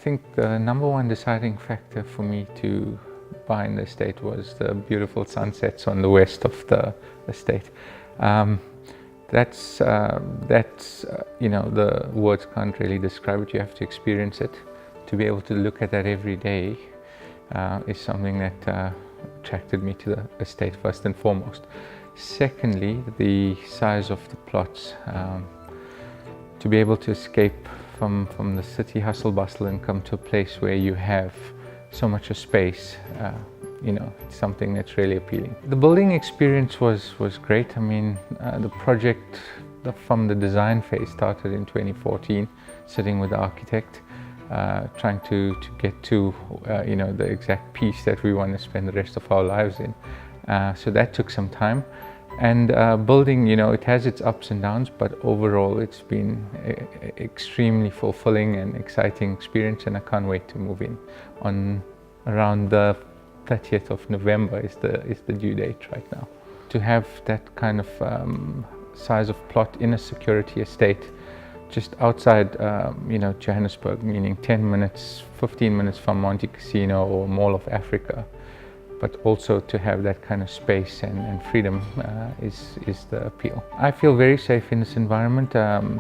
think the number one deciding factor for me to buy in the estate was the beautiful sunsets on the west of the estate. That's you know, the words can't really describe it. You have to experience it. To be able to look at that every day is something that attracted me to the estate first and foremost. Secondly, the size of the plots. To be able to escape from the city hustle bustle and come to a place where you have so much of space, you know, it's something that's really appealing. The building experience was great. I mean, the project from the design phase started in 2014, sitting with the architect, trying to get to you know, the exact piece that we want to spend the rest of our lives in. So that took some time. And building, you know, it has its ups and downs, but overall it's been extremely fulfilling and exciting experience, and I can't wait to move in. On around the 30th of November is the due date right now. To have that kind of size of plot in a security estate just outside you know, Johannesburg, meaning 10 minutes, 15 minutes from Monte Casino or Mall of Africa, but also to have that kind of space and freedom is the appeal. I feel very safe in this environment.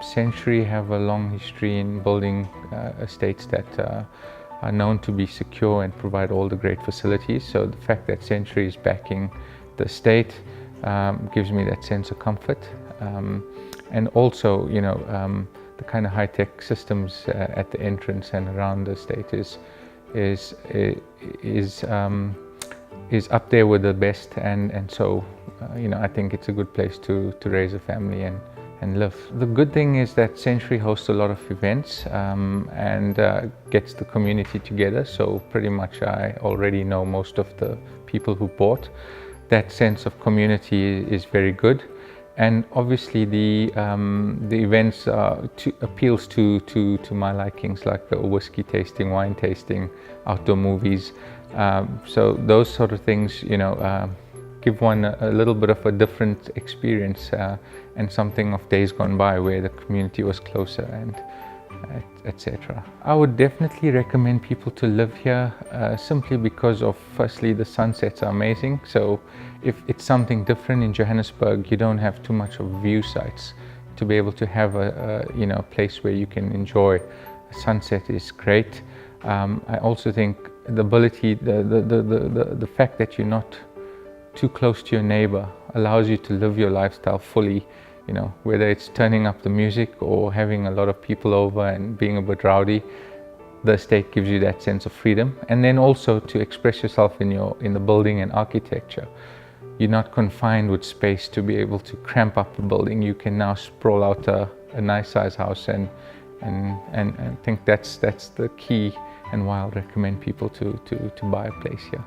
Century have a long history in building estates that are known to be secure and provide all the great facilities. So the fact that Century is backing the estate gives me that sense of comfort. And also, you know, the kind of high-tech systems at the entrance and around the estate is up there with the best, and so you know, I think it's a good place to raise a family and live. The good thing is that Century hosts a lot of events and gets the community together, so pretty much I already know most of the people who bought. That sense of community is very good, and obviously the events appeals to my likings, like the whiskey tasting, wine tasting, outdoor movies. So those sort of things, you know, give one a little bit of a different experience and something of days gone by where the community was closer, and etc. I would definitely recommend people to live here simply because of, firstly, the sunsets are amazing. So if it's something different in Johannesburg, you don't have too much of view sites. To be able to have a you know, place where you can enjoy a sunset is great. I also think the ability, the fact that you're not too close to your neighbor allows you to live your lifestyle fully, you know, whether it's turning up the music or having a lot of people over and being a bit rowdy. The estate gives you that sense of freedom, and then also to express yourself in the building and architecture. You're not confined with space to be able to cramp up a building. You can now sprawl out a nice size house, and I think that's the key, and why I'll recommend people to buy a place here.